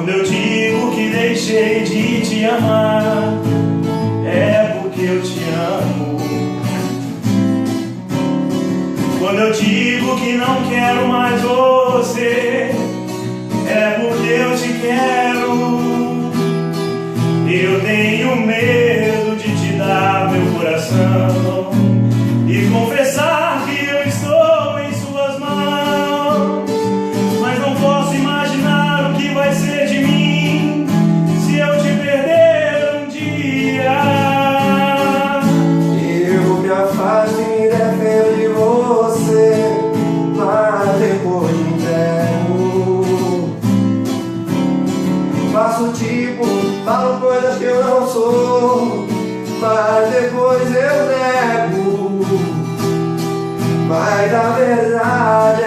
Quando eu digo que deixei de te amar, é porque eu te amo. Quando eu digo que não quero mais você, é porque eu te quero. Eu tenho medo de te dar meu coração e confessar que eu estou em suas mãos, mas não posso imaginar o que vai ser de mim se eu te perder um dia. Eu me afasto e me defendo de você, mas depois me entrego. Faço tipo, falo coisas que eu não sou, mas depois eu nego. Mas a verdade